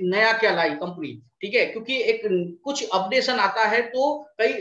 नया क्या लाई कंपनी, ठीक है, क्योंकि एक कुछ अपडेशन आता है तो कई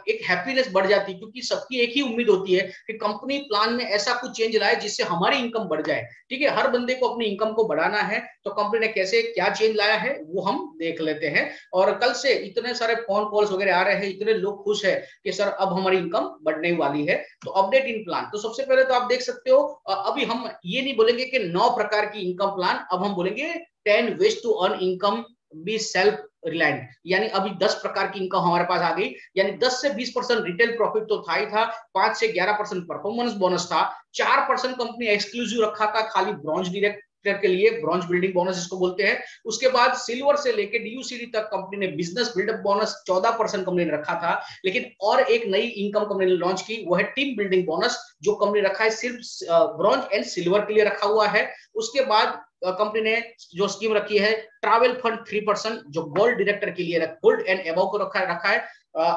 एक हैप्पीनेस बढ़ जाती है, क्योंकि सबकी एक ही उम्मीद होती है कि कंपनी प्लान में ऐसा कुछ चेंज लाए जिससे हमारी इनकम बढ़ जाए, ठीक है। हर बंदे को अपनी इनकम को बढ़ाना है, तो कंपनी ने कैसे क्या चेंज लाया है वो हम देख लेते हैं। और कल से इतने सारे फोन कॉल्स वगैरह आ रहे हैं, इतने लोग खुश है कि सर अब हमारी इनकम बढ़ने वाली है। तो अपडेट इन प्लान, तो सबसे पहले तो आप देख सकते हो, अभी हम ये नहीं बोलेंगे कि 9 प्रकार की इनकम प्लान, अब हम बोलेंगे 10 ways to earn income be self reliant, यानी अभी 10 प्रकार की इनकम हमारे पास आ गई। यानी 10 से 20% रिटेल प्रॉफिट तो था ही था, 5 से 11% परफॉर्मेंस बोनस था, 4% कंपनी एक्सक्लूसिव रखा था खाली ब्रॉन्ज डायरेक्टर के लिए, ब्रॉन्ज बिल्डिंग बोनस इसको बोलते हैं। उसके बाद सिल्वर से लेके डीयूसीडी तक कंपनी ने बिजनेस बिल्डअप बोनस 14% कंपनी ने रखा था। लेकिन और एक नई इनकम कंपनी ने लॉन्च की, वो है टीम बिल्डिंग बोनस, जो कंपनी रखा है सिर्फ ब्रॉन्ज एंड सिल्वर के लिए रखा हुआ है। उसके बाद कंपनी ने जो स्कीम रखी है ट्रैवल फंड 3%, जो गोल्ड डायरेक्टर के लिए गोल्ड एंड एबव को रखा है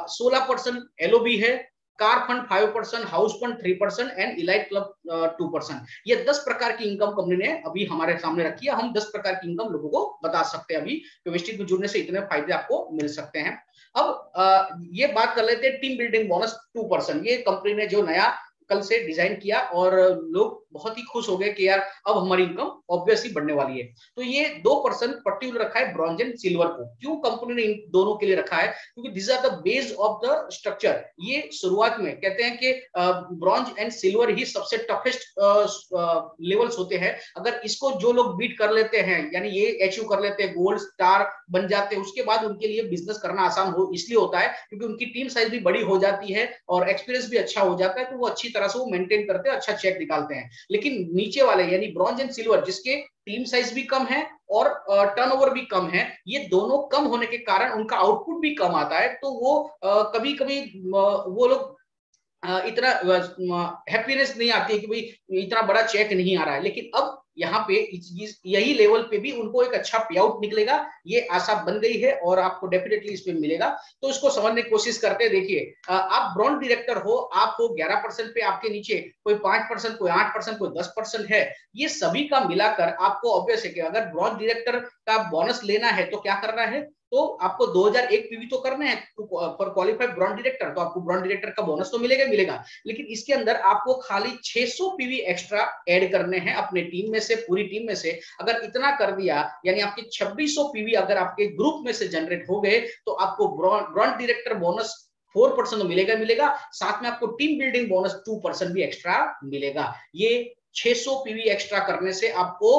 16% एलओबी है, car fund 5%, house fund 3% and elite club 2%। ये 10 प्रकार की इनकम कंपनी ने अभी हमारे सामने रखी है। हम 10 प्रकार की इनकम लोगों को बता सकते हैं अभी, क्वेश्चन में जुड़ने से इतने फायदे आपको मिल सकते हैं। अब ये बात कर लेते हैं टीम बिल्डिंग बोनस 2%, ये कंपनी ने जो नया कल से डिजाइन किया और लोग बहुत ही खुश हो गए कि यार अब हमारी इनकम ऑब्वियसली बढ़ने वाली है। तो ये 2% पर्टिकुलर रखा है ब्रॉन्ज एंड सिल्वर को। क्यों कंपनी ने इन दोनों के लिए रखा है? क्योंकि this are the base of the structure. ये शुरुआत में कहते हैं कि ब्रॉन्ज एंड सिल्वर ही सबसे टफेस्ट लेवल्स होते हैं। अगर इसको जो लोग बीट कर लेते हैं, यानी ये अचीव कर लेते हैं, गोल्ड स्टार बन जाते हैं, उसके बाद उनके लिए बिजनेस करना आसान हो इसलिए होता है क्योंकि उनकी टीम साइज भी बड़ी हो जाती है और एक्सपीरियंस भी अच्छा हो जाता है, तो वो अच्छी तरह से वो मेंटेन करते हैं, अच्छा चेक निकालते हैं। लेकिन नीचे वाले यानी ब्रॉन्ज एंड सिल्वर, जिसके टीम साइज भी कम है और टर्नओवर भी कम है, ये दोनों कम होने के कारण उनका आउटपुट भी कम आता है। तो वो कभी कभी वो लोग इतना हैप्पीनेस नहीं आती है कि भाई इतना बड़ा चेक नहीं आ रहा है। लेकिन अब यहाँ पे यही लेवल पे भी उनको एक अच्छा पे आउट निकलेगा, ये आशा बन गई है और आपको डेफिनेटली इसमें मिलेगा। तो इसको समझने की कोशिश करते हैं। देखिए, आप ब्रॉन्ज डायरेक्टर हो, आप हो 11% पे, आपके नीचे कोई 5%, कोई 8%, कोई 10% है, ये सभी का मिलाकर आपको ऑब्वियस है कि अगर ब्रॉन्ज डायरेक्टर का बोनस लेना है तो क्या करना है, तो आपको 2001 पीवी तो करना है फॉर क्वालिफाइड ब्रॉन्ज डायरेक्टर, तो आपको ब्रॉन्ज डायरेक्टर का बोनस तो मिलेगा। लेकिन इसके अंदर आपको खाली 600 पीवी एक्स्ट्रा ऐड करने हैं अपने टीम में से, पूरी टीम में से। अगर इतना कर दिया, यानी आपके 2600 पीवी अगर आपके ग्रुप में से जनरेट हो गए, तो आपको ब्रॉन्ज डायरेक्टर बोनस 4% तो मिलेगा, साथ में आपको टीम बिल्डिंग बोनस 2% भी एक्स्ट्रा मिलेगा। ये 600 पीवी एक्स्ट्रा करने से आपको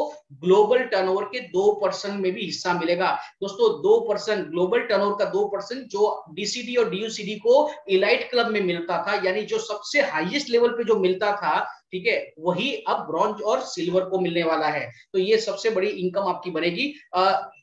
ग्लोबल टर्नओवर के 2% में भी हिस्सा मिलेगा। दोस्तों 2%, ग्लोबल टर्नओवर का 2% जो डीसीडी और डीयूसीडी को इलाइट क्लब में मिलता था, यानी जो सबसे हाईएस्ट लेवल पे जो मिलता था, ठीक है, वही अब ब्रॉन्ज और सिल्वर को मिलने वाला है। तो ये सबसे बड़ी इनकम आपकी बनेगी।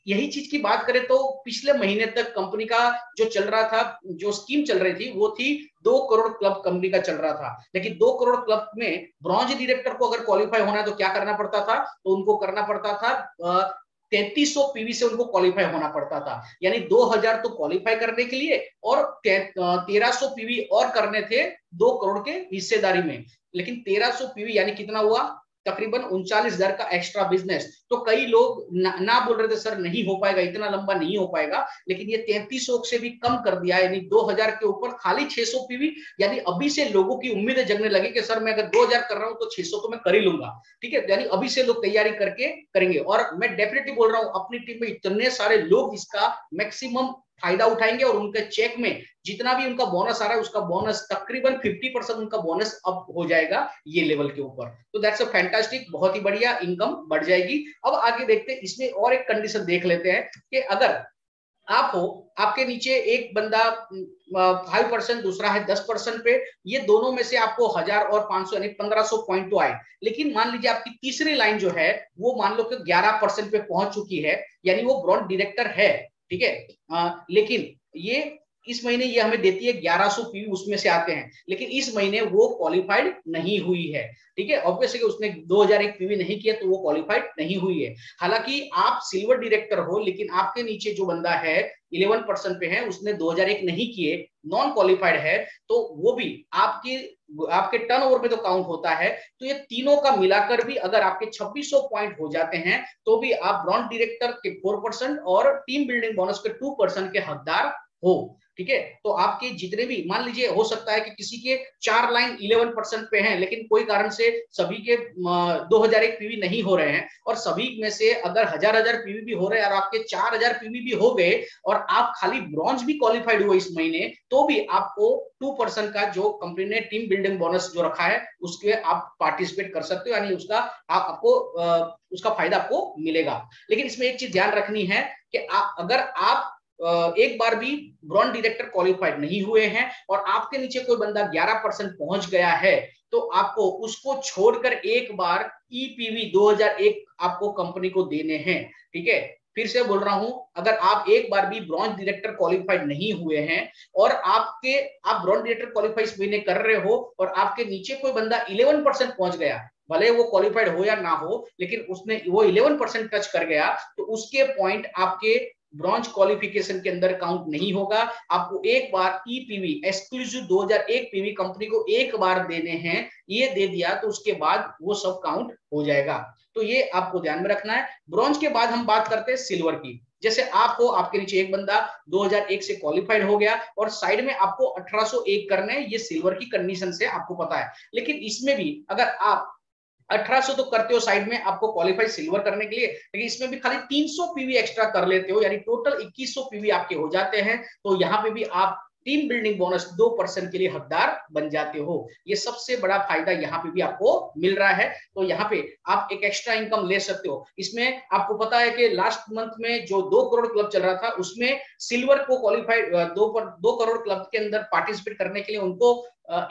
यही चीज की बात करें तो पिछले महीने तक कंपनी का जो चल रहा था, जो स्कीम चल रही थी, वो थी 2 करोड़ क्लब कंपनी का चल रहा था। लेकिन 2 करोड़ क्लब में ब्रॉन्ज डायरेक्टर को अगर क्वालिफाई होना है तो क्या करना पड़ता था, तो उनको करना पड़ता था 3300 पीवी से उनको क्वालिफाई होना पड़ता था। यानी 2000 तो क्वालिफाई करने के लिए और 1300 पीवी और करने थे 2 करोड़ के हिस्सेदारी में। लेकिन 1300 पीवी यानी कितना हुआ, तकरीबन 39,000 का एक्स्ट्रा बिजनेस। तो कई लोग ना बोल रहे थे सर नहीं हो पाएगा, इतना लंबा नहीं हो पाएगा, लेकिन ये 3300 से भी कम कर दिया, यानी 2000 के ऊपर खाली 600 पीवी। यानी अभी से लोगों की उम्मीदें जगने लगी कि सर मैं अगर 2000 कर रहा हूं तो 600 तो मैं कर ही लूंगा, ठीक है। यानी अभी से लोग तैयारी करके करेंगे। और मैं डेफिनेटली बोल रहा हूं, अपनी टीम में इतने सारे लोग इसका मैक्सिमम फायदा उठाएंगे और उनके चेक में जितना भी उनका बोनस आ रहा है, उसका बोनस तकरीबन 50% उनका बोनस अब हो जाएगा ये लेवल के ऊपर। तो दैट्स अ फैंटास्टिक, बहुत ही बढ़िया, इनकम बढ़ जाएगी। अब आगे देखते हैं, इसमें और एक कंडीशन देख लेते हैं कि अगर आप हो, आपके नीचे एक बंदा 5%, दूसरा है 10% पे, ये दोनों में से आपको 1000 और 500 यानी 1500 पॉइंट तो आए। लेकिन मान लीजिए आपकी तीसरी लाइन जो है वो मान लो कि 11% पे पहुंच चुकी है, यानी वो ब्रॉन्ज डायरेक्टर है, ठीक है, लेकिन ये इस महीने ये हमें देती है 1100 पीवी, उसमें से आते हैं, लेकिन इस महीने वो क्वालिफाइड नहीं हुई है। ठीक है, ऑब्वियसली उसने 2001 पीवी नहीं किया तो वो क्वालिफाइड नहीं हुई है। हालांकि आप सिल्वर डायरेक्टर हो, लेकिन आपके नीचे जो बंदा है 11% पे है, उसने 2001 नहीं किए, नॉन क्वालिफाइड है, तो वो भी आपके टर्नओवर में तो काउंट होता है। तो ये तीनों का मिलाकर भी अगर आपके 2600 पॉइंट हो जाते हैं तो भी आप ब्रॉन्ज डायरेक्टर के 4% और टीम बिल्डिंग बोनस के 2% के हकदार हो। ठीक है, तो आपके जितने भी, मान लीजिए हो सकता है कि किसी के 4 लाइन 11% पे हैं, लेकिन कोई कारण से सभी के 2001 पीवी नहीं हो रहे हैं, और सभी में से अगर हजार पीवी भी हो रहे हैं और आपके 4000 पीवी भी हो गए और आप खाली ब्रॉन्ज भी क्वालिफाइड हुए इस महीने, तो भी आपको 2% का जो कंपनी ने टीम बिल्डिंग बोनस जो रखा है उसके आप पार्टिसिपेट कर सकते हो, यानी उसका आपको उसका फायदा आपको मिलेगा। लेकिन इसमें एक चीज ध्यान रखनी है कि अगर आप एक बार भी ब्रॉन्ज डायरेक्टर क्वालिफाइड नहीं हुए हैं और आपके नीचे कोई बंदा 11% पहुंच गया है, तो आपको उसको छोड़कर एक बार ईपीवी 2001 आपको कंपनी को देने हैं। ठीक है, फिर से बोल रहा हूं, अगर आप एक बार भी ब्रॉन्ज डायरेक्टर क्वालिफाइड नहीं हुए हैं और आप ब्रॉन्ज डायरेक्टर क्वालिफाई इस महीने कर रहे हो और आपके नीचे कोई बंदा 11% पहुंच गया, भले वो क्वालिफाइड हो या ना हो, लेकिन उसने वो 11% टच कर गया, तो उसके पॉइंट आपके ब्रॉन्ज क्वालिफिकेशन के अंदर काउंट नहीं होगा। आपको एक बार ईपीवी एक्सक्लूसिव 2001 पीवी कंपनी को एक बार देने हैं, ये दे दिया तो उसके बाद वो सब काउंट हो जाएगा। तो ये आपको ध्यान में रखना है। ब्रॉन्ज के बाद हम बात करते हैं सिल्वर की। जैसे आप हो, आपके नीचे एक बंदा 2001 से क्वालिफाइड हो गया और साइड में आपको 1801 करने, ये सिल्वर की कंडीशन से आपको पता है। लेकिन इसमें भी अगर आप 1800 तो करते हो साइड में आपको क्वालिफाई सिल्वर करने के लिए, लेकिन इसमें भी खाली 300 पीवी एक्स्ट्रा कर लेते हो, यानी टोटल 2100 पीवी आपके हो जाते हैं, तो यहाँ पे भी आप टीम बिल्डिंग बोनस 2% के लिए हकदार बन जाते हो। ये सबसे बड़ा फायदा यहाँ पे भी आपको मिल रहा है। तो यहाँ पे आप एक एक्स्ट्रा इनकम ले सकते हो। इसमें आपको पता है कि लास्ट मंथ में जो 2 करोड़ क्लब चल रहा था, उसमें सिल्वर को क्वालिफाइड 2 करोड़ क्लब के अंदर पार्टिसिपेट करने के लिए उनको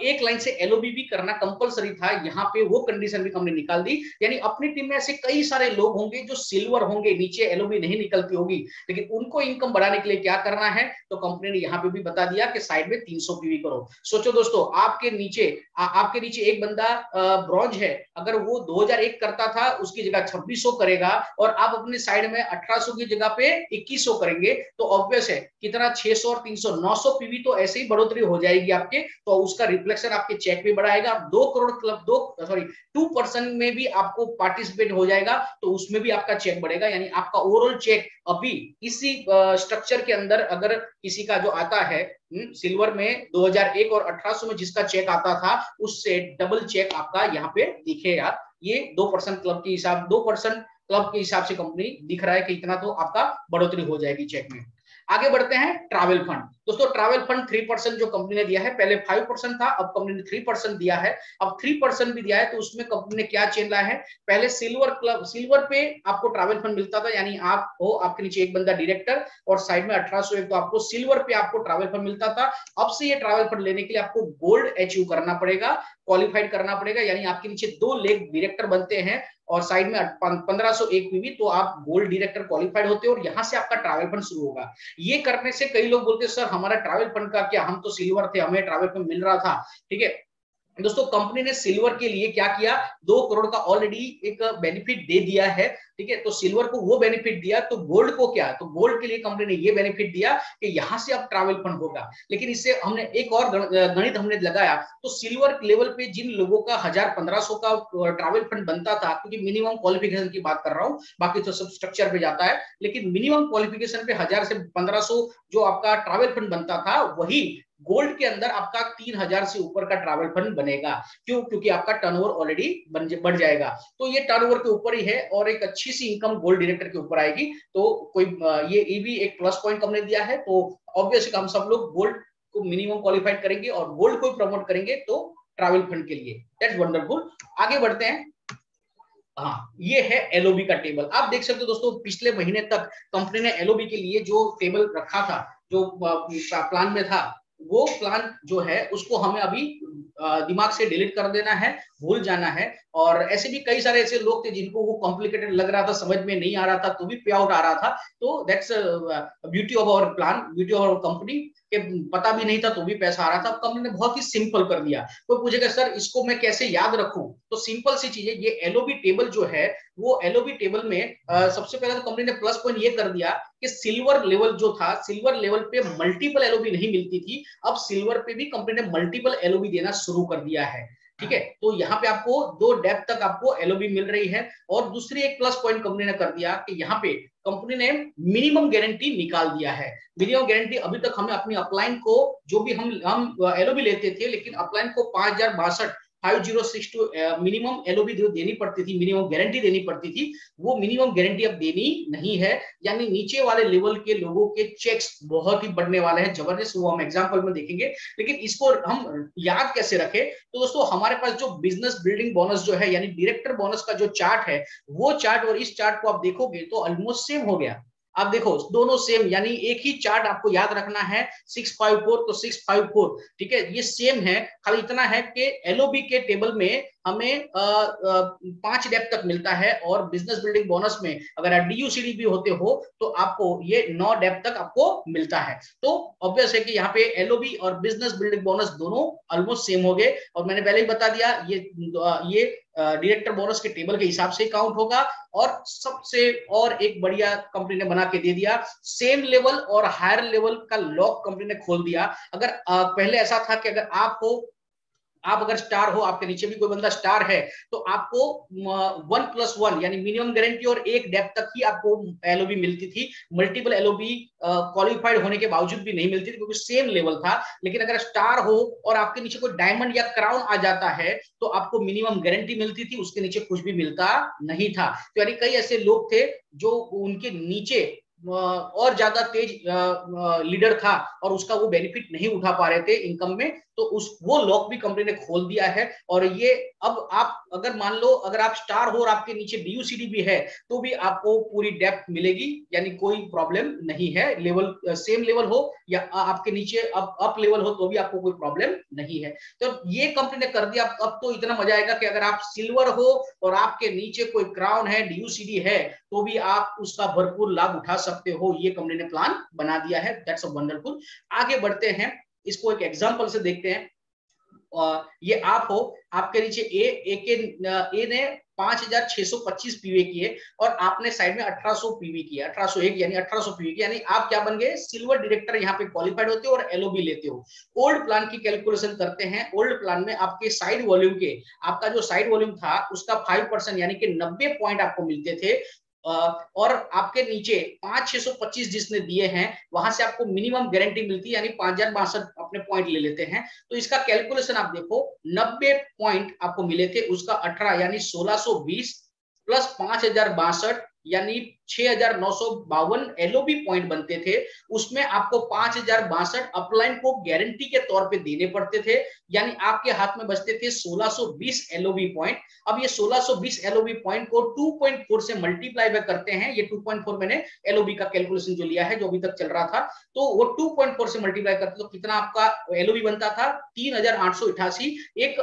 एक लाइन से एलओबी भी करना कंपलसरी था। यहाँ पे वो कंडीशन भी हमने निकाल दी, यानी अपनी टीम में ऐसे कई सारे लोग होंगे जो सिल्वर होंगे, नीचे एलओबी नहीं निकलती होगी, लेकिन उनको इनकम बढ़ाने के लिए क्या करना है, तो कंपनी ने यहाँ पे भी बता दिया कि साइड में 300 पीवी करो। सोचो दोस्तों, आपके नीचे एक बंदा ब्रॉन्ज है, अगर वो 2001 करता था उसकी जगह 2600 करेगा और आप अपने साइड में 1800 की जगह पे 2100 करेंगे, तो ऑब्वियस है कितना 600 और 300 900 पीवी तो ऐसे ही बढ़ोतरी हो जाएगी आपके, तो उसका रिफ्लेक्शन आपके चेक में बढ़ाएगा। 2 करोड़ क्लब 2% में भी आपको पार्टिसिपेट हो जाएगा, तो उसमें भी आपका चेक बढ़ेगा, यानी आपका ओवरऑल चेक अभी इसी स्ट्रक्चर के अंदर अगर किसी का जो आता है सिल्वर में 2001 और 1800 में जिसका चेक आता था, उससे डबल चेक आपका यहाँ पे दिखेगा। ये 2% क्लब के हिसाब 2% क्लब के हिसाब से कंपनी दिख रहा है कि इतना तो आपका बढ़ोतरी हो जाएगी चेक में। आगे बढ़ते हैं ट्रैवल फंड। दोस्तों ट्रैवल फंड 3% जो कंपनी ने दिया है, पहले 5% था, अब कंपनी ने 3% दिया है। अब 3% भी दिया है तो उसमें कंपनी ने क्या चेंज लाया है, पहले सिल्वर पे आपको ट्रैवल फंड मिलता था, यानी आप हो, आपके नीचे एक बंदा डायरेक्टर और साइड में 1801, तो आपको सिल्वर पे आपको ट्रैवल फंड मिलता था। अब से ये ट्रैवल फंड लेने के लिए आपको गोल्ड अचीव करना पड़ेगा, क्वालिफाइड करना पड़ेगा, यानी आपके नीचे 2 लेग डायरेक्टर बनते हैं और साइड में 1501 पीवी, तो आप गोल्ड डायरेक्टर क्वालिफाइड होते हो और यहां से आपका ट्रैवल फंड शुरू होगा। ये करने से कई लोग बोलते हैं सर हमारा ट्रैवल फंड का क्या, हम तो सिल्वर थे, हमें ट्रैवल फंड मिल रहा था। ठीक है दोस्तों, कंपनी ने सिल्वर के लिए क्या किया, 2 करोड़ का ऑलरेडी एक बेनिफिट दे दिया है। ठीक है, तो सिल्वर को वो बेनिफिट दिया, तो गोल्ड को क्या, तो गोल्ड के लिए कंपनी ने ये बेनिफिट दिया कि यहां से अब ट्रैवल फंड होगा। लेकिन इससे हमने एक और गणित हमने लगाया, तो सिल्वर लेवल पे जिन लोगों का 1000-1500 का ट्रैवल फंड बनता था, क्योंकि मिनिमम क्वालिफिकेशन की बात कर रहा हूँ, बाकी तो सब स्ट्रक्चर पे जाता है, लेकिन मिनिमम क्वालिफिकेशन पे 1000 से 1500 जो आपका ट्रैवल फंड बनता था, वही गोल्ड के अंदर आपका 3000 से ऊपर का ट्रैवल फंड बनेगा। क्यों, क्योंकि आपका टर्नओवर ऑलरेडी बढ़ जाएगा। तो ये टर्नओवर के ऊपर ही है और एक अच्छी सी इनकम गोल्ड डायरेक्टर के ऊपर आएगी। तो कोई ये भी एक प्लस पॉइंट हमने दिया है। तो ऑब्वियसली हम सब लोग गोल्ड को मिनिमम क्वालिफाइड करेंगे और गोल्ड को प्रमोट करेंगे तो ट्रैवल फंड के लिए। That's wonderful. आगे बढ़ते हैं। हाँ, ये है एलओबी का टेबल। आप देख सकते हो दोस्तों, पिछले महीने तक कंपनी ने एलओबी के लिए जो टेबल रखा था, जो प्लान में था, वो प्लान जो है उसको हमें अभी दिमाग से डिलीट कर देना है। भूल जाना है। और ऐसे भी कई सारे ऐसे लोग थे जिनको वो कॉम्प्लिकेटेड लग रहा था, समझ में नहीं आ रहा था, तो भी पे आउट आ रहा था। तो that's beauty of our plan, beauty of our company, के पता भी नहीं था तो भी पैसा आ रहा था। अब कंपनी ने बहुत ही सिंपल कर दिया। कोई पूछेगा सर इसको मैं कैसे याद रखूं, तो सिंपल सी चीज है, ये एलओबी टेबल जो है वो एलओबी टेबल में सबसे पहले तो कंपनी ने प्लस पॉइंट ये कर दिया कि सिल्वर लेवल जो था, सिल्वर लेवल पे मल्टीपल एलओबी नहीं मिलती थी, अब सिल्वर पे भी कंपनी ने मल्टीपल एलओबी देना शुरू कर दिया है। ठीक है, तो यहाँ पे आपको 2 डेप्थ तक आपको एलओबी मिल रही है। और दूसरी एक प्लस पॉइंट कंपनी ने कर दिया कि यहाँ पे कंपनी ने मिनिमम गारंटी निकाल दिया है। मिनिमम गारंटी अभी तक हमें अपनी अपलाइन को, जो भी हम एलओबी लेते थे, लेकिन अपलाइन को 5062 मिनिमम एलओबी जो देनी पड़ती थी, मिनिमम गारंटी देनी पड़ती थी, वो मिनिमम गारंटी अब देनी नहीं है। यानी नीचे वाले लेवल के लोगों के चेक्स बहुत ही बढ़ने वाले हैं, जबरदस्त, वो हम एग्जांपल में देखेंगे। लेकिन इसको हम याद कैसे रखें, तो दोस्तों हमारे पास जो बिजनेस बिल्डिंग बोनस जो है, यानी डायरेक्टर बोनस का जो चार्ट है, वो चार्ट और इस चार्ट को आप देखोगे तो ऑलमोस्ट सेम हो गया। आप देखो दोनों सेम, यानी एक ही चार्ट आपको याद रखना है, 654 तो 654, ठीक है, ये सेम है। खाली इतना है कि एलओबी के टेबल में हमें 5 डेप्थ तक मिलता है, और बिजनेस बिल्डिंग बोनस में अगर आप डीयूसीडी भी होते हो तो आपको ये 9 डेप्थ तक आपको मिलता है। तो ऑब्वियस है कि यहाँ पे एलओबी और बिजनेस बिल्डिंग बोनस दोनों ऑलमोस्ट सेम हो गए। और मैंने पहले ही बता दिया, ये डायरेक्टर बोनस के टेबल के हिसाब से काउंट होगा। और सबसे और एक बढ़िया कंपनी ने बना के दे दिया, सेम लेवल और हायर लेवल का लॉक कंपनी ने खोल दिया। अगर पहले ऐसा था कि अगर आप अगर स्टार हो, आपके नीचे भी कोई बंदा स्टार है, तो आपको 1+1 यानी मिनिमम गारंटी और 1 डेप्थ तक ही आपको एलओबी मिलती थी। मल्टीपल एलओबी क्वालिफाइड होने के बावजूद भी नहीं मिलती थी, क्योंकि सेम लेवल था। लेकिन अगर स्टार हो और आपके नीचे कोई डायमंड या क्राउन आ जाता है, तो आपको मिनिमम गारंटी मिलती थी, उसके नीचे कुछ भी मिलता नहीं था। तो यानी कई ऐसे लोग थे जो उनके नीचे और ज्यादा तेज लीडर था और उसका वो बेनिफिट नहीं उठा पा रहे थे इनकम में, तो वो लॉक भी कंपनी ने खोल दिया है। और ये अब आप अगर मान लो अगर आप स्टार हो और आपके नीचे डीयूसीडी भी है, तो भी आपको पूरी डेप्थ मिलेगी, यानी कोई प्रॉब्लम नहीं है। लेवल सेम लेवल हो या आपके नीचे अप लेवल हो, तो भी आपको कोई प्रॉब्लम नहीं है। तो ये कंपनी ने कर दिया। अब तो इतना मजा आएगा कि अगर आप सिल्वर हो और आपके नीचे कोई क्राउन है, डीयूसीडी है, तो भी आप उसका भरपूर लाभ उठा सकते हो। ये कंपनी ने प्लान बना दिया है। That's wonderful. आगे बढ़ते हैं, इसको एक एग्जांपल से देखते हैं। ये आप हो, आपके नीचे ए ने 5625 पीवी किए और आपने साइड में 1800 पीवी किया, 1801 यानी 1800 पीवी किया, यानी आप क्या बन गए, सिल्वर डायरेक्टर। यहाँ पे क्वालिफाइड होते हो और एलओबी लेते हो। ओल्ड प्लान की कैलकुलेशन करते हैं। ओल्ड प्लान में आपके साइड वॉल्यूम के, आपका जो साइड वॉल्यूम था उसका 5% यानी कि 90 पॉइंट आपको मिलते थे। और आपके नीचे 5625 जिसने दिए हैं, वहां से आपको मिनिमम गारंटी मिलती है, यानी 5062 अपने पॉइंट ले लेते हैं। तो इसका कैलकुलेशन आप देखो, 90 पॉइंट आपको मिले थे, उसका 18 यानी 1620 प्लस 5062 यानी 6952 एलओबी पॉइंट बनते थे। उसमें आपको 5062 अपलाइन को गारंटी के तौर पे देने पड़ते थे, यानी आपके हाथ में बचते थे 1620 एलओबी पॉइंट। अब ये 1620 एलओबी पॉइंट को 2.4 से मल्टीप्लाई करते हैं। ये 2.4 मैंने एलओबी का कैलकुलेशन जो लिया है, जो अभी तक चल रहा था, तो वो 2.4 से मल्टीप्लाई करते तो कितना आपका एलओबी बनता था, 3888। एक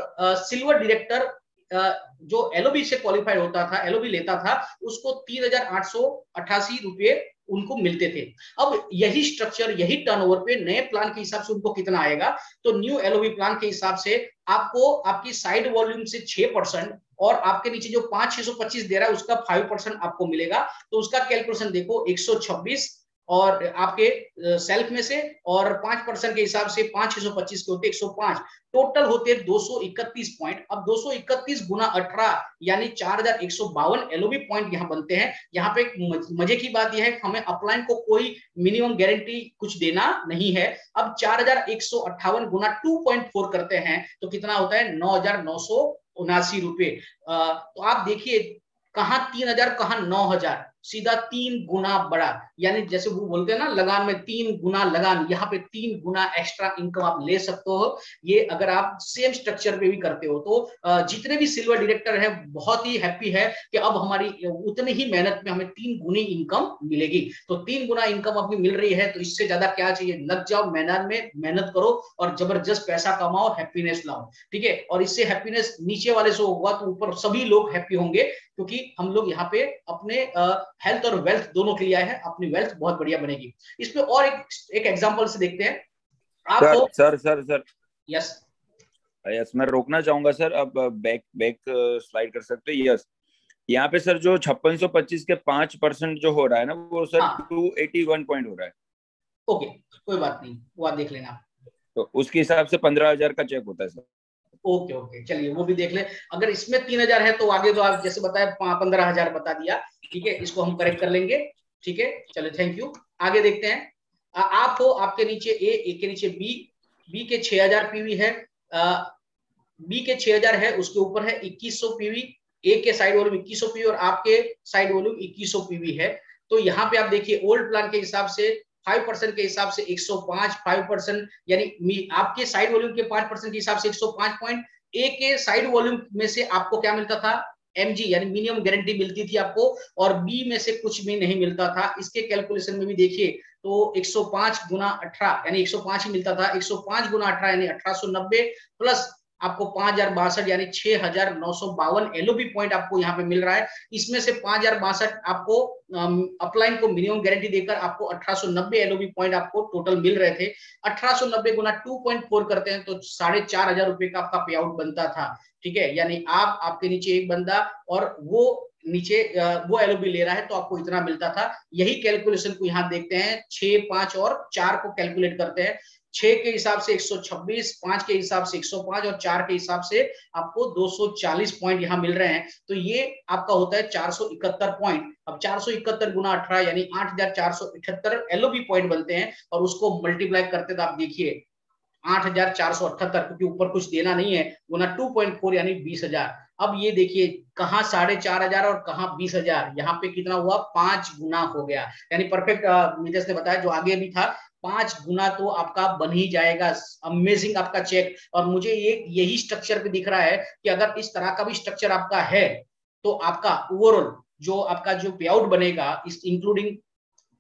सिल्वर डायरेक्टर जो एलओबी से क्वालिफाइड होता था, एलओबी लेता था, उसको 3888 रुपए उनको मिलते थे। अब यही स्ट्रक्चर, यही टर्नओवर पे नए प्लान के हिसाब से उनको कितना आएगा, तो न्यू एलओबी प्लान के हिसाब से आपको आपकी साइड वॉल्यूम से 6% और आपके नीचे जो 5625 दे रहा है उसका 5% आपको मिलेगा। तो उसका कैलकुलेशन देखो, 126 और आपके सेल्फ में से, और 5% के हिसाब से 5625 के होते 105, टोटल होते 231 पॉइंट। अब 231 गुना 18 यानी 4152 एलओबी पॉइंट यहाँ बनते हैं। यहाँ पे मजे की बात यह है कि हमें अपलाइन को कोई मिनिमम गारंटी कुछ देना नहीं है। अब 4158 गुना 2.4 करते हैं तो कितना होता है, 9979 रुपए। तो आप देखिए कहाँ 3000 कहाँ 9000, सीधा 3 गुना बढ़ा, यानी जैसे वो बोलते हैं ना लगान में 3 गुना लगान, यहाँ पे 3 गुना एक्स्ट्रा इनकम आप ले सकते हो। ये अगर आप सेम स्ट्रक्चर पे भी करते हो तो जितने भी सिल्वर डायरेक्टर है बहुत ही हैप्पी है कि अब हमारी उतनी ही मेहनत में हमें 3 गुनी इनकम मिलेगी। तो 3 गुना इनकम आपकी मिल रही है, तो इससे ज्यादा क्या चाहिए? लग जाओ मैदान में, मेहनत करो और जबरदस्त पैसा कमाओ, हैप्पीनेस लाओ, ठीक है। और इससे हैप्पीनेस नीचे वाले से होगा तो ऊपर सभी लोग हैप्पी होंगे, क्योंकि हम लोग यहाँ पे अपने हेल्थ और वेल्थ दोनों के लिए आए हैं, अपनी वेल्थ बहुत बढ़िया बनेगी। इसमें और एक एग्जांपल से देखते हैं आपको। सर यस यस, मैं रोकना चाहूंगा सर, अब बैक बैक स्लाइड कर सकते हैं। यस, यहाँ पे सर जो 5625 के 5% जो हो रहा है ना, वो सर 281 पॉइंट हो रहा है। ओके, कोई बात नहीं, वो आप देख लेना। तो उसके हिसाब से 15,000 का चेक होता है सर। ओके ओके, चलिए वो भी देख ले। अगर इसमें 3,000 है तो आगे तो आप जैसे बताया 15,000 बता दिया, ठीक है, इसको हम करेक्ट कर लेंगे, ठीक है। चलो थैंक यू, आगे देखते हैं। आप हो, आपके नीचे ए के नीचे बी के 6,000 पीवी है, बी के 6,000 है, उसके ऊपर है 2100 पीवी, ए के साइड वॉल्यूम 2100 पीवी और आपके साइड वॉल्यूम 2100 पीवी है। तो यहाँ पे आप देखिए ओल्ड प्लान के हिसाब से 5% के हिसाब से 105, 5% यानी आपके साइड वॉल्यूम के 5% के हिसाब से 105 पॉइंट, ए के साइड वॉल्यूम में से आपको क्या मिलता था? एमजी यानी मिनिमम गारंटी मिलती थी आपको, और बी में से कुछ भी नहीं मिलता था। इसके कैलकुलेशन में भी देखिए तो 105 गुना 18 यानी 105 ही मिलता था, 105 गुना 18 यानी 1890 प्लस आपको 5,062 यानी 6,952 एलओबी पॉइंट आपको यहाँ पे मिल रहा है। इसमें से 5,062 आपको अपलाइन को मिनिमम गारंटी देकर आपको 1890 एलओबी पॉइंट आपको टोटल मिल रहे थे। 1890 गुना 2.4 करते हैं तो 4,500 रुपए का आपका पे आउट बनता था, ठीक है। यानी आप, आपके नीचे एक बंदा और वो नीचे वो एलओबी ले रहा है तो आपको इतना मिलता था। यही कैलकुलेशन को यहाँ देखते हैं, 6, 5 और 4 को कैलकुलेट करते हैं। 6 के हिसाब से 126, 5 के हिसाब से 105 और 4 के हिसाब से आपको 240 पॉइंट यहाँ मिल रहे हैं। तो ये आपका होता है 471 पॉइंट। अब 471 गुना 18 यानी 8,478 एलओबी पॉइंट बनते हैं, और उसको मल्टीप्लाई करते तो आप देखिए 8,478, क्योंकि ऊपर कुछ देना नहीं है, गुना 2.4 यानी 20,000। अब ये देखिए कहाँ 4,500 और कहाँ 20,000, यहाँ पे कितना हुआ? 5 गुना हो गया, यानी परफेक्ट। नीतीश ने बताया जो आगे भी था 5 गुना तो आपका बन ही जाएगा। अमेजिंग आपका चेक। और मुझे ये यही स्ट्रक्चर पे दिख रहा है कि अगर इस तरह का भी स्ट्रक्चर आपका है तो आपका ओवरऑल जो आपका जो पे आउट बनेगा, इस इंक्लूडिंग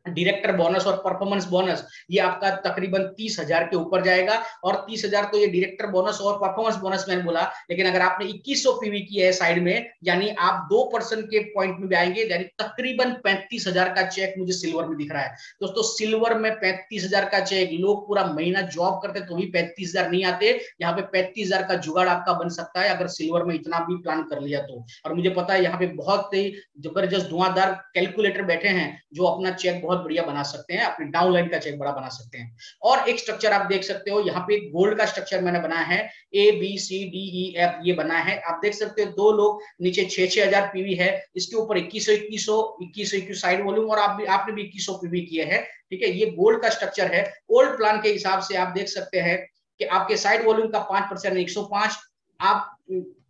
डायरेक्टर बोनस और परफॉर्मेंस बोनस, ये आपका तकरीबन 30,000 के ऊपर जाएगा। और 30,000 तो ये डायरेक्टर बोनस और परफॉर्मेंस बोनस मैंने बोला, लेकिन अगर आपने 2100 पीवी की है साइड में, यानी आप 2% के पॉइंट में भी आएंगे, यानी तकरीबन 35,000 का चेक मुझे सिल्वर में दिख रहा है। दोस्तों सिल्वर में 35,000 का चेक, लोग पूरा महीना जॉब करते तो भी 35,000 नहीं आते, यहाँ पे 35,000 का जुगाड़ आपका बन सकता है अगर सिल्वर में इतना भी प्लान कर लिया तो। और मुझे पता है यहाँ पे बहुत ही जबरदस्त धुआंधार कैलकुलेटर बैठे हैं जो अपना चेक बहुत बढ़िया बना सकते हैं, अपनी डाउनलाइन का चेक बड़ा बना सकते हैं। और एक स्ट्रक्चर आप देख सकते हो, यहाँ पे गोल्ड का स्ट्रक्चर मैंने बनाया है, ABCDEF ये बना है, आप देख सकते हो। 2 लोग नीचे 6,000 पीवी है, इसके ऊपर 2100 साइड वॉल्यूम, और आपने भी 2100 पीवी किए हैं, ठीक है। ये गोल्ड का स्ट्रक्चर है। ओल्ड प्लान के हिसाब से आप देख सकते हैं कि आपके साइड वॉल्यूम का 5% 105,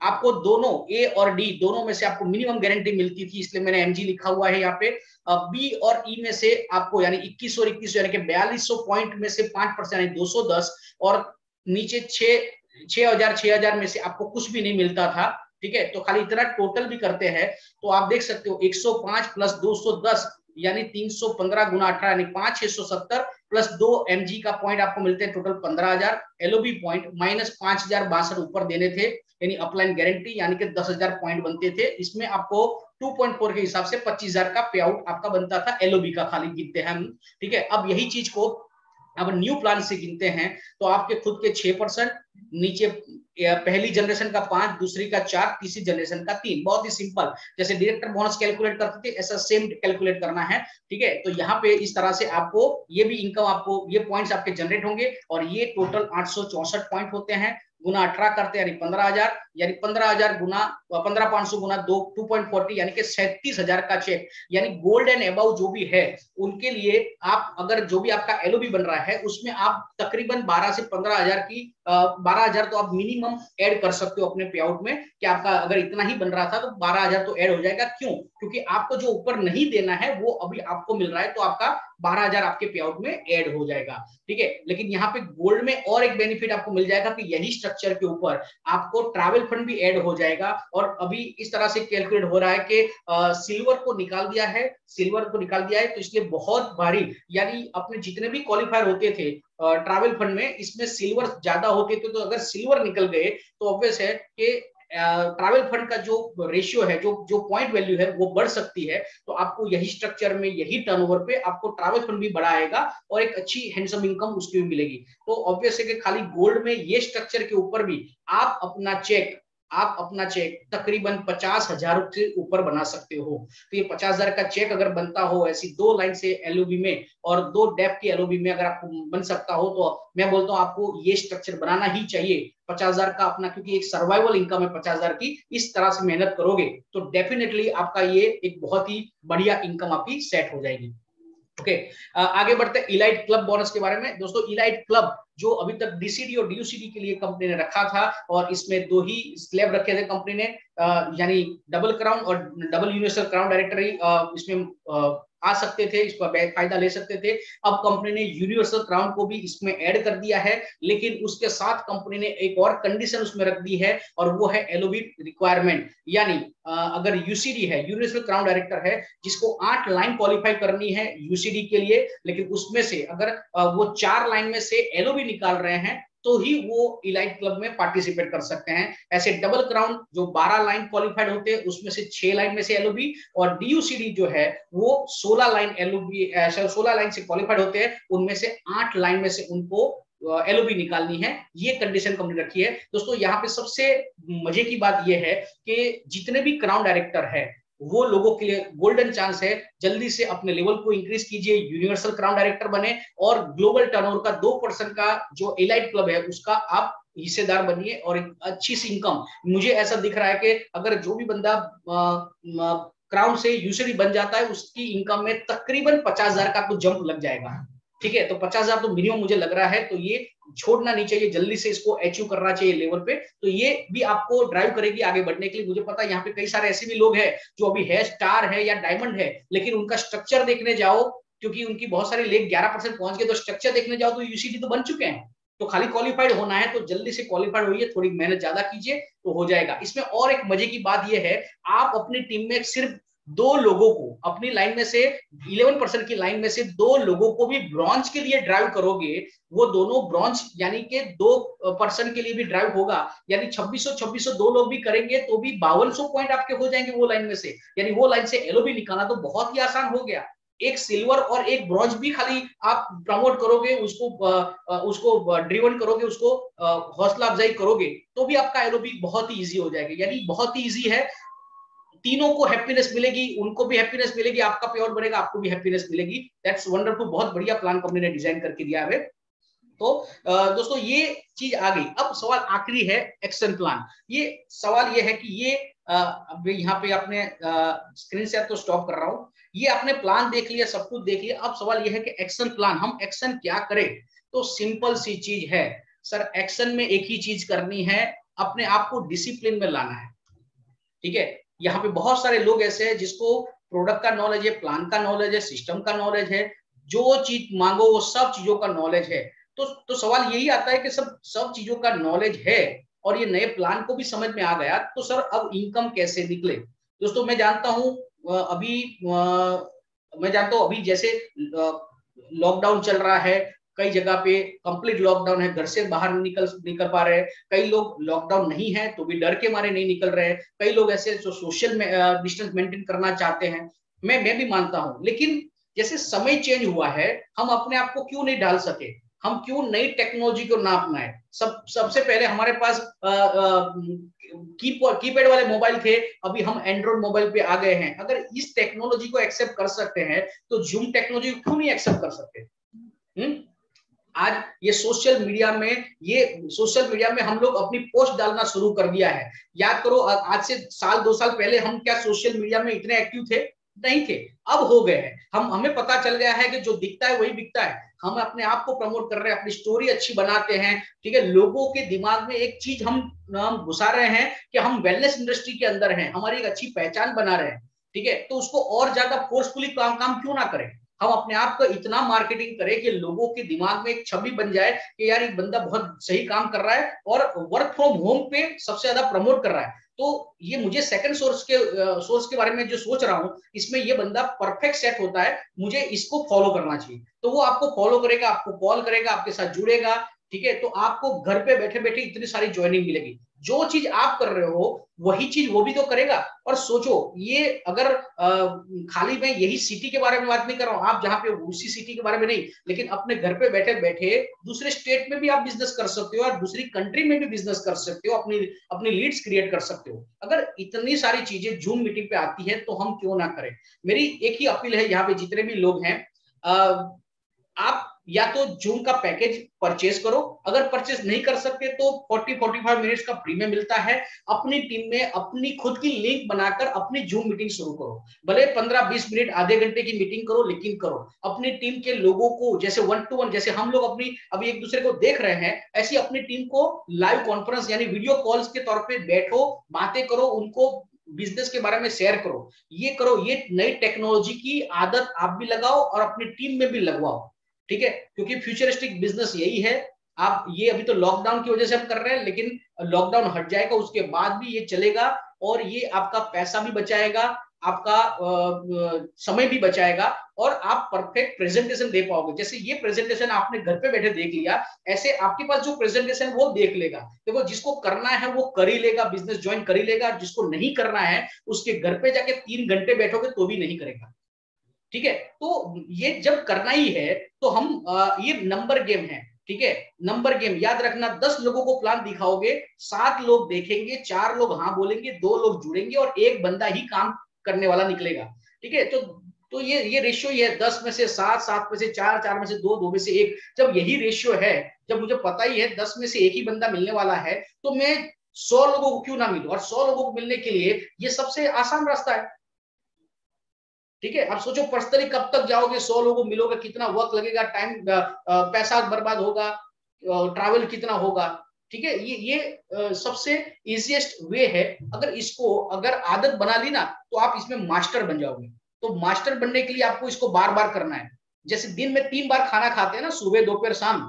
आपको दोनों ए और डी दोनों में से आपको मिनिमम गारंटी मिलती थी, इसलिए मैंने एमजी लिखा हुआ है यहाँ पे। बी और ई में से आपको यानी 2100 और 2100 यानी कि 4200 पॉइंट में से 5% यानी 210, और नीचे 6,000 में से आपको कुछ भी नहीं मिलता था, ठीक है। तो खाली इतना टोटल भी करते हैं तो आप देख सकते हो 105 प्लस 210 यानी 315 गुना 18 यानी 5,670 प्लस 2 mg का पॉइंट आपको मिलते हैं, टोटल 15,000 एलओबी पॉइंट, माइनस 5,062 ऊपर देने थे यानी अपलाइन गारंटी, यानी कि 10,000 पॉइंट बनते थे। इसमें आपको 2.4 के हिसाब से 25,000 का पे आउट आपका बनता था, एलओबी का खाली गिनते हैं हम, ठीक है। अब यही चीज को अब न्यू प्लान से गिनते हैं तो आपके खुद के 6%, नीचे पहली जनरेशन का 5, दूसरी का 4, तीसरी जनरेशन का 3। बहुत ही सिंपल, जैसे डायरेक्टर बोनस कैलकुलेट करते थे ऐसा सेम कैलकुलेट करना है, ठीक है। तो यहाँ पे इस तरह से आपको ये भी इनकम, आपको ये पॉइंट्स आपके जनरेट होंगे, और ये टोटल 864 पॉइंट होते हैं, गुना 18 करते हैं यानी 15,000, यानी 15,000 गुना 15,500 गुना 2.40 यानी कि 37,000 का चेक, यानी गोल्ड एंड अबव जो भी है उनके लिए आप अगर जो भी आपका एलओबी बन रहा है उसमें आप तकरीबन 12 से 15,000 की 12,000 तो आप मिनिमम ऐड कर सकते हो अपने पे आउट में, कि आपका अगर इतना ही बन रहा था तो 12,000 तो ऐड हो जाएगा। क्यों? क्योंकि आपको जो ऊपर नहीं देना है वो अभी आपको मिल रहा है, तो आपका 12,000 आपके पे आउट में ऐड हो जाएगा। ठीक है, लेकिन यहाँ पे गोल्ड में और एक बेनिफिट आपको मिल जाएगा कि यही स्ट्रक्चर के ऊपर आपको ट्रैवल फंड भी ऐड हो जाएगा। और अभी इस तरह से कैलकुलेट हो रहा है कि सिल्वर को निकाल दिया है, तो इसलिए बहुत भारी, यानी अपने जितने भी क्वालिफायर होते थे ट्रैवल फंड में, इसमें सिल्वर ज्यादा होते थे, तो अगर सिल्वर निकल गए तो ऑब्वियस है कि ट्रैवल फंड का जो रेशियो है, जो पॉइंट वैल्यू है वो बढ़ सकती है। तो आपको यही स्ट्रक्चर में, यही टर्नओवर पे आपको ट्रैवल फंड भी बढ़ाएगा और एक अच्छी हैंडसम इनकम उसकी भी मिलेगी। तो ऑब्वियस है कि खाली गोल्ड में ये स्ट्रक्चर के ऊपर भी आप अपना चेक तकरीबन 50,000 से ऊपर बना सकते हो। तो ये 50,000 का चेक अगर बनता हो ऐसी 2 लाइन से एलओबी में और 2 डेप की एलओबी में अगर आपको बन सकता हो, तो मैं बोलता हूँ आपको ये स्ट्रक्चर बनाना ही चाहिए 50,000 का अपना, क्योंकि एक सर्वाइवल इनकम है 50,000 की। इस तरह से मेहनत करोगे तो डेफिनेटली आपका ये एक बहुत ही बढ़िया इनकम आपकी सेट हो जाएगी। ओके, आगे बढ़ते हैं इलाइट क्लब बोनस के बारे में। दोस्तों, इलाइट क्लब जो अभी तक डीसीडी और डीयूसीडी के लिए कंपनी ने रखा था, और इसमें 2 ही स्लैब रखे थे कंपनी ने, यानी डबल क्राउन और डबल यूनिवर्सल क्राउन डायरेक्टर इसमें आ सकते थे, इसका फायदा ले सकते थे। अब कंपनी ने यूनिवर्सल क्राउन को भी इसमें ऐड कर दिया है, लेकिन उसके साथ कंपनी ने एक और कंडीशन उसमें रख दी है, और वो है एलओबी रिक्वायरमेंट। यानी अगर यूसीडी है, यूनिवर्सल क्राउन डायरेक्टर है, जिसको 8 लाइन क्वालिफाई करनी है यूसीडी के लिए, लेकिन उसमें से अगर वो 4 लाइन में से एलओबी निकाल रहे हैं तो ही वो इलाइट क्लब में पार्टिसिपेट कर सकते हैं। ऐसे डबल क्राउन जो 12 लाइन क्वालिफाइड होते हैं उसमें से 6 लाइन में से एलओबी, और डीयूसीडी जो है वो 16 लाइन एलओबी 16 लाइन से क्वालिफाइड होते हैं, उनमें से 8 लाइन में से उनको एलओबी निकालनी है। ये कंडीशन कंपनी रखी है। दोस्तों, यहाँ पे सबसे मजे की बात यह है कि जितने भी क्राउन डायरेक्टर है वो लोगों के लिए गोल्डन चांस है, जल्दी से अपने लेवल को इंक्रीज कीजिए, यूनिवर्सल क्राउन डायरेक्टर बने, और ग्लोबल टर्नओवर का 2% का जो एलाइट क्लब है उसका आप हिस्सेदार बनिए, और एक अच्छी सी इनकम। मुझे ऐसा दिख रहा है कि अगर जो भी बंदा क्राउन से यूसीडी बन जाता है उसकी इनकम में तकरीबन 50,000 का तो जंप लग जाएगा। ठीक है, तो 50,000 तो मिनिमम मुझे लग रहा है, तो ये छोड़ना नहीं चाहिए, जल्दी से इसको अचीव करना चाहिए लेवल पे। तो ये भी आपको ड्राइव करेगी आगे बढ़ने के लिए। मुझे पता है यहाँ पे कई सारे ऐसे भी लोग हैं जो अभी है, स्टार है या डायमंड है, लेकिन उनका स्ट्रक्चर देखने जाओ, क्योंकि उनकी बहुत सारी लेग 11% पहुंच गए, तो स्ट्रक्चर देखने जाओ तो यूसीडी तो बन चुके हैं। तो खाली क्वालिफाइड होना है, तो जल्दी से क्वालिफाइड होइए, थोड़ी मेहनत ज्यादा कीजिए तो हो जाएगा। इसमें और एक मजे की बात यह है, आप अपनी टीम में सिर्फ 2 लोगों को, अपनी लाइन में से 11% की लाइन में से 2 लोगों को भी ब्रॉन्ज के लिए ड्राइव करोगे, वो दोनों ब्रॉन्ज यानी कि 2% के लिए भी ड्राइव होगा, यानी 2600 2 लोग भी करेंगे तो भी 5200 पॉइंट आपके हो जाएंगे वो लाइन में से। यानी वो लाइन से एलओबी निकालना तो बहुत ही आसान हो गया। एक सिल्वर और एक ब्रॉन्ज भी खाली आप प्रमोट करोगे, उसको ड्रिवन करोगे, उसको हौसला अफजाई करोगे, तो भी आपका एलओबी बहुत ही इजी हो जाएगा। यानी बहुत ही इजी है, तीनों को हैप्पीनेस मिलेगी, उनको भी हैप्पीनेस मिलेगी, आपका पे आउट बढ़ेगा, आपको भी हैप्पीनेस मिलेगी। दैट्स वंडरफुल, बहुत बढ़िया प्लान कंपनी ने डिजाइन करके दिया है। तो दोस्तों, ये चीज आ गई। अब सवाल आखिरी है, एक्शन प्लान। ये सवाल ये है कि ये यहाँ पे आपने स्क्रीन से तो स्टॉप कर रहा हूं, ये आपने प्लान देख लिया, सब कुछ देख लिया। अब सवाल ये है कि एक्शन प्लान, हम एक्शन क्या करें? तो सिंपल सी चीज है सर, एक्शन में एक ही चीज करनी है, अपने आप को डिसिप्लिन में लाना है। ठीक है, यहाँ पे बहुत सारे लोग ऐसे हैं जिसको प्रोडक्ट का नॉलेज है, प्लान का नॉलेज है, सिस्टम का नॉलेज है, जो चीज मांगो वो सब चीजों का नॉलेज है। तो सवाल यही आता है कि सब चीजों का नॉलेज है और ये नए प्लान को भी समझ में आ गया, तो सर अब इनकम कैसे निकले? दोस्तों, मैं जानता हूं अभी जैसे लॉकडाउन चल रहा है, कई जगह पे कंप्लीट लॉकडाउन है, घर से बाहर नहीं निकल पा रहे हैं। कई लोग लॉकडाउन नहीं है तो भी डर के मारे नहीं निकल रहे हैं। कई लोग ऐसे जो सोशल डिस्टेंस मेंटेन करना चाहते हैं, मैं भी मानता हूं। लेकिन जैसे समय चेंज हुआ है, हम अपने आप को क्यों नहीं ढाल सके? हम क्यों नई टेक्नोलॉजी को ना अपनाएं? सबसे पहले हमारे पास कीपैड वाले मोबाइल थे, अभी हम एंड्रॉइड मोबाइल पे आ गए हैं। अगर इस टेक्नोलॉजी को एक्सेप्ट कर सकते हैं तो जूम टेक्नोलॉजी को क्यों नहीं एक्सेप्ट कर सकते? आज ये सोशल मीडिया में हम लोग अपनी पोस्ट डालना शुरू कर दिया है। याद करो आज से साल 2 साल पहले हम क्या सोशल मीडिया में इतने एक्टिव थे? नहीं थे। अब हो गए हैं। हमें पता चल गया है कि जो दिखता है वही बिकता है। हम अपने आप को प्रमोट कर रहे हैं, अपनी स्टोरी अच्छी बनाते हैं, ठीक है। लोगों के दिमाग में एक चीज हम घुसा रहे हैं कि हम वेलनेस इंडस्ट्री के अंदर हैं, हमारी एक अच्छी पहचान बना रहे हैं, ठीक है। तो उसको और ज्यादा फोर्सफुली काम क्यों ना करें? हम अपने आप को इतना मार्केटिंग करें कि लोगों के दिमाग में एक छवि बन जाए कि यार एक बंदा बहुत सही काम कर रहा है और वर्क फ्रॉम होम पे सबसे ज्यादा प्रमोट कर रहा है। तो ये मुझे सेकंड सोर्स के बारे में जो सोच रहा हूं, इसमें ये बंदा परफेक्ट सेट होता है, मुझे इसको फॉलो करना चाहिए। तो वो आपको फॉलो करेगा, आपको कॉल करेगा, आपके साथ जुड़ेगा, ठीक है। तो आपको घर पे बैठे बैठे इतनी सारी ज्वाइनिंग मिलेगी। जो चीज आप कर रहे हो वही चीज वो भी तो करेगा। और सोचो, ये अगर खाली मैं यही सिटी के बारे में बात नहीं कर रहा हूँ, आप जहाँ पे उसी सिटी के बारे में नहीं, लेकिन अपने घर पे बैठे बैठे दूसरे स्टेट में भी आप बिजनेस कर सकते हो और दूसरी कंट्री में भी बिजनेस कर सकते हो, अपनी अपनी लीड्स क्रिएट कर सकते हो। अगर इतनी सारी चीजें जूम मीटिंग पे आती है तो हम क्यों ना करें। मेरी एक ही अपील है यहाँ पे जितने भी लोग हैं, आप या तो जूम का पैकेज परचेज करो, अगर परचेज नहीं कर सकते तो 40-45 मिनट्स का फ्री में मिलता है। अपनी टीम में अपनी खुद की लिंक बनाकर अपनी जूम मीटिंग शुरू करो। भले 15-20 मिनट आधे घंटे की मीटिंग करो, लेकिन करो। अपनी टीम के लोगों को जैसे 1-to-1, जैसे हम लोग अपनी अभी एक दूसरे को देख रहे हैं, ऐसी अपनी टीम को लाइव कॉन्फ्रेंस यानी वीडियो कॉल्स के तौर पर बैठो, बातें करो, उनको बिजनेस के बारे में शेयर करो। ये करो, ये नई टेक्नोलॉजी की आदत आप भी लगाओ और अपनी टीम में भी लगवाओ, ठीक है। क्योंकि फ्यूचरिस्टिक बिजनेस यही है। आप ये अभी तो लॉकडाउन की वजह से हम कर रहे हैं, लेकिन लॉकडाउन हट जाएगा उसके बाद भी ये चलेगा और ये आपका पैसा भी बचाएगा, आपका समय भी बचाएगा और आप परफेक्ट प्रेजेंटेशन दे पाओगे। जैसे ये प्रेजेंटेशन आपने घर पे बैठे देख लिया, ऐसे आपके पास जो प्रेजेंटेशन वो देख लेगा। देखो, जिसको करना है वो कर ही लेगा, बिजनेस ज्वाइन कर ही लेगा। जिसको नहीं करना है उसके घर पे जाके 3 घंटे बैठोगे तो भी नहीं करेगा, ठीक है। तो ये जब करना ही है तो हम ये नंबर गेम है, ठीक है। नंबर गेम याद रखना, 10 लोगों को प्लान दिखाओगे, 7 लोग देखेंगे, 4 लोग हाँ बोलेंगे, 2 लोग जुड़ेंगे और एक बंदा ही काम करने वाला निकलेगा, ठीक है। तो ये रेशियो ही है, 10 में से 7, 7 में से 4, 4 में से 2, 2 में से 1। जब यही रेशियो है, जब मुझे पता ही है 10 में से एक ही बंदा मिलने वाला है, तो मैं 100 लोगों को क्यों ना मिलूं। और 100 लोगों को मिलने के लिए ये सबसे आसान रास्ता है, ठीक है। आप सोचो पर्सनली कब तक जाओगे, 100 लोगों को मिलोगे, कितना वक्त लगेगा, टाइम पैसा बर्बाद होगा, ट्रैवल कितना होगा, ठीक है। ये सबसे इजीएस्ट वे है। अगर आदत बना ली ना तो आप इसमें मास्टर बन जाओगे। तो मास्टर बनने के लिए आपको इसको बार बार करना है। जैसे दिन में 3 बार खाना खाते हैं ना, सुबह दोपहर शाम,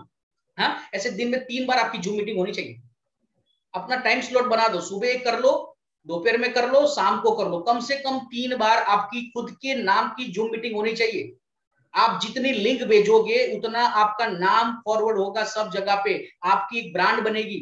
हाँ, ऐसे दिन में 3 बार आपकी जूम मीटिंग होनी चाहिए। अपना टाइम स्लॉट बना दो, सुबह एक कर लो, दोपहर में कर लो, शाम को कर लो। कम से कम 3 बार आपकी खुद के नाम की जूम मीटिंग होनी चाहिए। आप जितनी लिंक भेजोगे उतना आपका नाम फॉरवर्ड होगा सब जगह पे, आपकी एक ब्रांड बनेगी।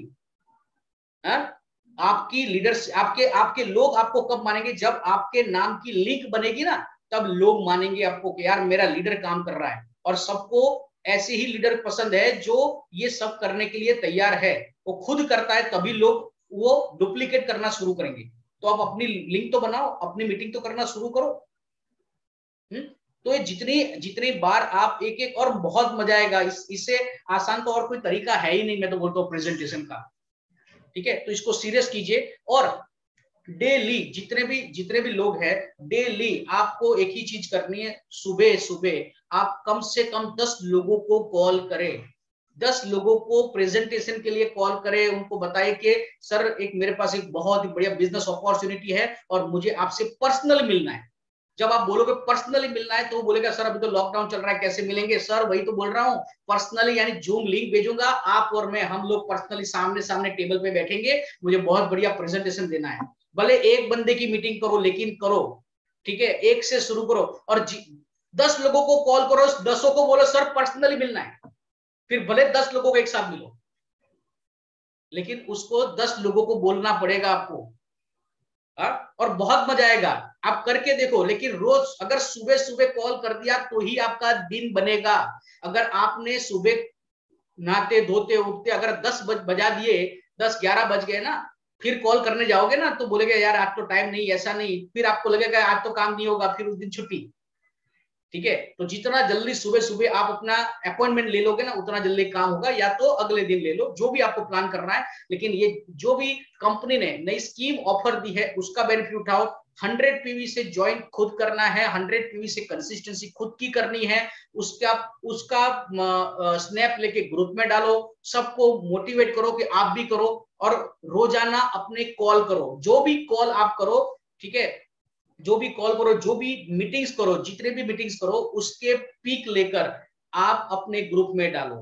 आपकी लीडर्स, आपके लोग आपको कब मानेंगे? जब आपके नाम की लिंक बनेगी ना, तब लोग मानेंगे आपको कि यार मेरा लीडर काम कर रहा है। और सबको ऐसे ही लीडर पसंद है जो ये सब करने के लिए तैयार है। वो खुद करता है तभी लोग वो डुप्लीकेट करना शुरू करेंगे। तो आप अपनी लिंक तो बनाओ, अपनी मीटिंग तो करना शुरू करो। तो ये जितनी बार आप एक और बहुत मजा आएगा। इससे आसान तो और कोई तरीका है ही नहीं, मैं तो बोलता हूँ प्रेजेंटेशन का, ठीक है। तो इसको सीरियस कीजिए और डेली जितने भी लोग हैं, डेली आपको एक ही चीज करनी है। सुबह सुबह आप कम से कम 10 लोगों को कॉल करें, 10 लोगों को प्रेजेंटेशन के लिए कॉल करें। उनको बताएं कि सर एक मेरे पास एक बहुत ही बढ़िया बिजनेस अपॉर्चुनिटी है और मुझे आपसे पर्सनल मिलना है। जब आप बोलोगे पर्सनली मिलना है तो वो बोलेगा सर अभी तो लॉकडाउन चल रहा है, कैसे मिलेंगे? सर वही तो बोल रहा हूँ, पर्सनली यानी जूम लिंक भेजूंगा, आप और मैं, हम लोग पर्सनली सामने सामने टेबल पे बैठेंगे, मुझे बहुत बढ़िया प्रेजेंटेशन देना है। भले एक बंदे की मीटिंग करो, लेकिन करो, ठीक है। एक से शुरू करो और 10 लोगों को कॉल करो, 10 को बोलो सर पर्सनली मिलना है। फिर भले 10 लोगों को एक साथ मिलो, लेकिन उसको 10 लोगों को बोलना पड़ेगा आपको। और बहुत मजा आएगा, आप करके देखो। लेकिन रोज अगर सुबह सुबह कॉल कर दिया तो ही आपका दिन बनेगा। अगर आपने सुबह नहाते धोते उठते अगर 10 बजा दिए, 10-11 बज गए ना, फिर कॉल करने जाओगे ना तो बोलेगा यार आज तो टाइम नहीं, ऐसा नहीं, फिर आपको लगेगा आज तो काम नहीं होगा, फिर उस दिन छुट्टी। ठीक है। तो जितना जल्दी सुबह सुबह आप अपना अपॉइंटमेंट ले लोगे ना, उतना जल्दी काम होगा, या तो अगले दिन ले लो, जो भी आपको प्लान करना है। लेकिन ये जो भी कंपनी ने नई स्कीम ऑफर दी है उसका बेनिफिट उठाओ। 100 पीवी से ज्वाइन खुद करना है, 100 पीवी से कंसिस्टेंसी खुद की करनी है। उसका उसका स्नैप लेके ग्रुप में डालो, सबको मोटिवेट करो कि आप भी करो, और रोजाना अपने कॉल करो, जो भी कॉल आप करो, ठीक है, जो भी कॉल करो, जो भी मीटिंग्स करो, जितने भी मीटिंग्स करो, उसके पीक लेकर आप अपने ग्रुप में डालो।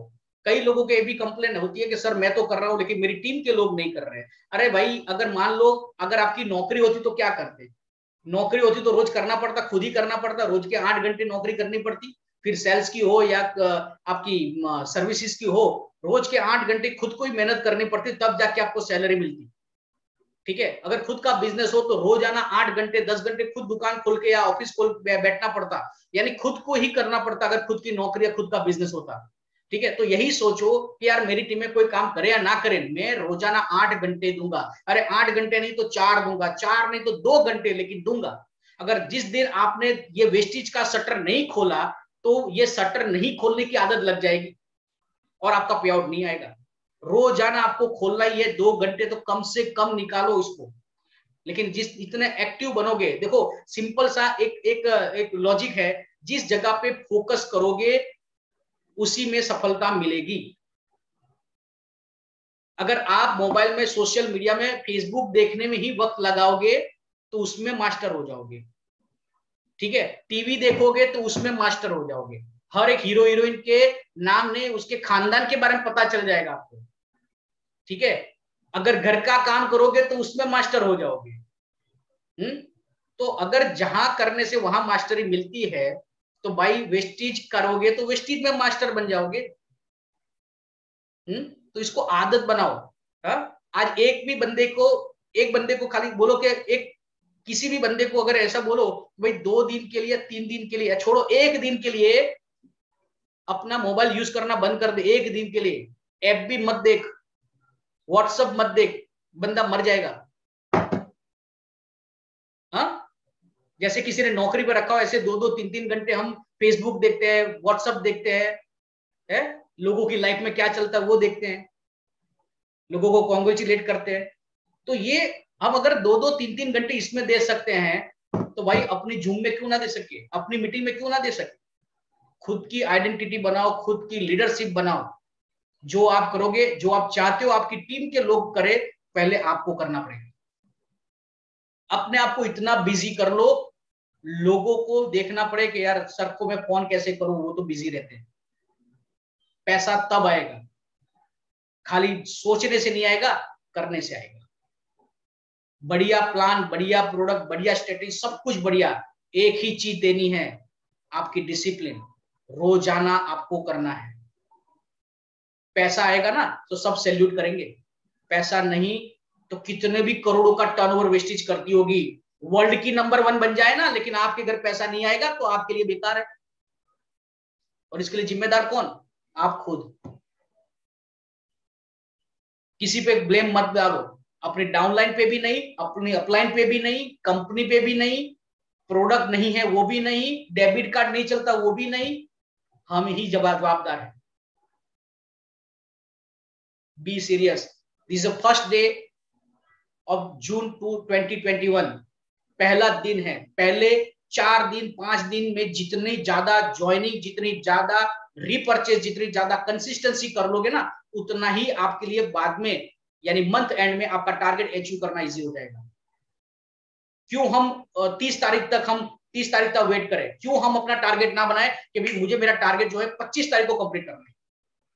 कई लोगों के भी कंप्लेन होती है कि सर मैं तो कर रहा हूं लेकिन मेरी टीम के लोग नहीं कर रहे हैं। अरे भाई, अगर मान लो अगर आपकी नौकरी होती तो क्या करते? नौकरी होती तो रोज करना पड़ता, खुद ही करना पड़ता, रोज के 8 घंटे नौकरी करनी पड़ती, फिर सेल्स की हो या आपकी सर्विसेज की हो, रोज के 8 घंटे खुद को ही मेहनत करनी पड़ती, तब जाके आपको सैलरी मिलती। ठीक है। अगर खुद का बिजनेस हो तो रोजाना 8 घंटे 10 घंटे खुद दुकान खोल के या ऑफिस खोल बैठना पड़ता, यानी खुद को ही करना पड़ता अगर खुद की नौकरी या खुद का बिजनेस होता। ठीक है। तो यही सोचो कि यार मेरी टीम में कोई काम करे या ना करे, मैं रोजाना 8 घंटे दूंगा। अरे 8 घंटे नहीं तो 4 दूंगा, 4 नहीं तो 2 घंटे, लेकिन दूंगा। अगर जिस दिन आपने ये वेस्टेज का शटर नहीं खोला तो ये शटर नहीं खोलने की आदत लग जाएगी और आपका पे आउट नहीं आएगा। रोजाना आपको खोलना ही है, 2 घंटे तो कम से कम निकालो इसको। लेकिन जिस इतने एक्टिव बनोगे, देखो सिंपल सा एक लॉजिक है, जिस जगह पे फोकस करोगे उसी में सफलता मिलेगी। अगर आप मोबाइल में सोशल मीडिया में फेसबुक देखने में ही वक्त लगाओगे तो उसमें मास्टर हो जाओगे। ठीक है। टीवी देखोगे तो उसमें मास्टर हो जाओगे, हर एक हीरो हीरोइन के नाम ने उसके खानदान के बारे में पता चल जाएगा आपको। ठीक है। अगर घर का काम करोगे तो उसमें मास्टर हो जाओगे। तो अगर जहां करने से वहां मास्टरी मिलती है तो भाई वेस्टेज करोगे तो वेस्टेज में मास्टर बन जाओगे। तो इसको आदत बनाओ। आज एक बंदे को खाली बोलो कि एक किसी भी बंदे को अगर ऐसा बोलो भाई 2 दिन के लिए 3 दिन के लिए, छोड़ो 1 दिन के लिए अपना मोबाइल यूज करना बंद कर दे, 1 दिन के लिए एफ भी मत देख, व्हाट्सएप मत देख, बंदा मर जाएगा। हाँ, जैसे किसी ने नौकरी पर रखा हो ऐसे 2-2 3-3 घंटे हम फेसबुक देखते हैं, व्हाट्सएप देखते हैं, लोगों की लाइफ में क्या चलता है वो देखते हैं, लोगों को कॉन्ग्रेचुलेट करते हैं। तो ये हम अगर 2-2 3-3 घंटे इसमें दे सकते हैं तो भाई अपनी जूम में क्यों ना दे सके, अपनी मीटिंग में क्यों ना दे सके। खुद की आइडेंटिटी बनाओ, खुद की लीडरशिप बनाओ। जो आप करोगे, जो आप चाहते हो आपकी टीम के लोग करे, पहले आपको करना पड़ेगा। अपने आप को इतना बिजी कर लो, लोगों को देखना पड़े कि यार सर को मैं फोन कैसे करूं, वो तो बिजी रहते हैं। पैसा तब आएगा, खाली सोचने से नहीं आएगा, करने से आएगा। बढ़िया प्लान, बढ़िया प्रोडक्ट, बढ़िया स्ट्रेटेजी, सब कुछ बढ़िया। एक ही चीज देनी है, आपकी डिसिप्लिन। रोजाना आपको करना है। पैसा आएगा ना तो सब सैल्यूट करेंगे, पैसा नहीं तो कितने भी करोड़ों का टर्नओवर वेस्टेज करती होगी, वर्ल्ड की नंबर 1 बन जाए ना, लेकिन आपके घर पैसा नहीं आएगा तो आपके लिए बेकार है। और इसके लिए जिम्मेदार कौन? आप खुद। किसी पे ब्लेम मत डालो, अपने डाउनलाइन पे भी नहीं, अपनी अपलाइन पे भी नहीं, कंपनी पे भी नहीं, प्रोडक्ट नहीं है वो भी नहीं, डेबिट कार्ड नहीं चलता वो भी नहीं, हम ही जवाबदार है। Be serious. This is the first day of June 2021। पहला दिन है। पहले 4 दिन 5 दिन में जितनी ज्यादा ज्वाइनिंग, जितनी ज्यादा रीपर्चेज, जितनी ज्यादा कंसिस्टेंसी कर लोगे ना, उतना ही आपके लिए बाद में यानी मंथ एंड में आपका टारगेट अचीव करना इजी हो जाएगा। क्यों हम 30 तारीख तक वेट करें? क्यों हम अपना टारगेट ना बनाए कि भाई मुझे मेरा टारगेट जो है 25 तारीख को कंप्लीट करना है।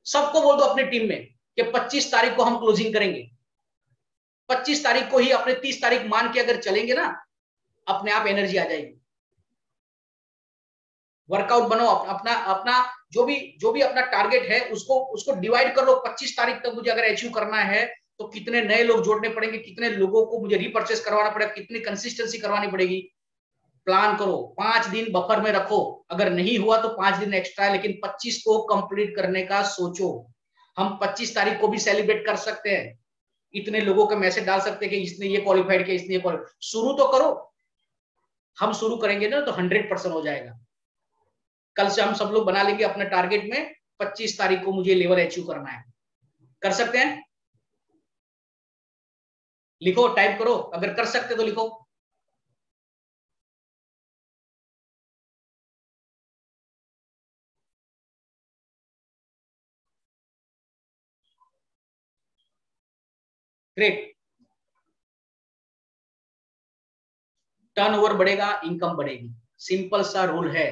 सबको बोल दो अपनी टीम में कि 25 तारीख को हम क्लोजिंग करेंगे। 25 तारीख को ही अपने 30 तारीख मान के अगर चलेंगे ना, अपने आप एनर्जी आ जाएगी। वर्कआउट बनो अपना अपना जो भी अपना टारगेट है उसको डिवाइड कर लो। 25 तारीख तक मुझे अगर अचीव करना है तो कितने नए लोग जोड़ने पड़ेंगे, कितने लोगों को मुझे रीपर्चेस करवाना पड़ेगा, कितनी कंसिस्टेंसी करवानी पड़ेगी। प्लान करो, 5 दिन बफर में रखो, अगर नहीं हुआ तो 5 दिन एक्स्ट्रा, लेकिन 25 को कंप्लीट करने का सोचो। हम 25 तारीख को भी सेलिब्रेट कर सकते हैं, इतने लोगों का मैसेज डाल सकते हैं कि इसने ये क्वालिफाइड किया, इसने ये क्वालिफाइड। शुरू तो करो, हम शुरू करेंगे ना तो 100% हो जाएगा। कल से हम सब लोग बना लेंगे अपने टारगेट में 25 तारीख को मुझे लेवल अचीव करना है। कर सकते हैं? लिखो, टाइप करो, अगर कर सकते तो लिखो। ग्रेट। टर्नओवर बढ़ेगा, इनकम बढ़ेगी, सिंपल सा रूल है।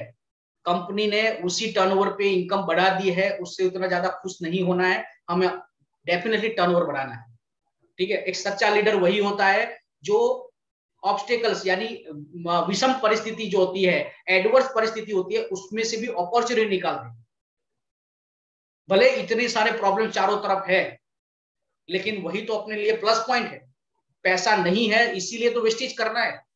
कंपनी ने उसी टर्नओवर पे इनकम बढ़ा दी है, उससे उतना ज्यादा खुश नहीं होना है, हमें डेफिनेटली टर्नओवर बढ़ाना है। ठीक है, एक सच्चा लीडर वही होता है जो ऑब्स्टेकल्स यानी विषम परिस्थिति जो होती है, एडवर्स परिस्थिति होती है, उसमें से भी अपॉर्चुनिटी निकाल दे। भले इतने सारे प्रॉब्लम चारों तरफ है, लेकिन वही तो अपने लिए प्लस पॉइंट है। पैसा नहीं है इसीलिए तो वेस्टेज करना है,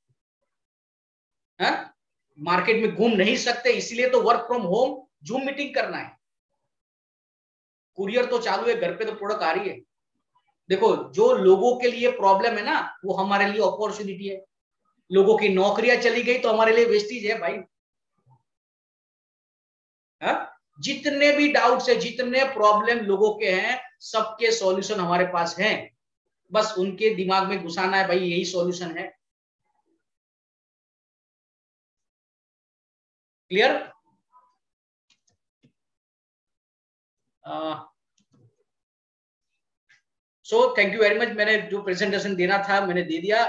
मार्केट में घूम नहीं सकते इसीलिए तो work from home zoom meeting करना है। कुरियर तो चालू है, घर पे तो प्रोडक्ट आ रही है। देखो, जो लोगों के लिए प्रॉब्लम है ना, वो हमारे लिए अपॉर्चुनिटी है। लोगों की नौकरियां चली गई तो हमारे लिए वेस्टेज है भाई। जितने भी डाउट्स है, जितने प्रॉब्लम लोगों के हैं, सबके सॉल्यूशन हमारे पास हैं। बस उनके दिमाग में घुसाना है भाई यही सॉल्यूशन है। Clear? So thank you very much. मैंने जो प्रेजेंटेशन देना था मैंने दे दिया।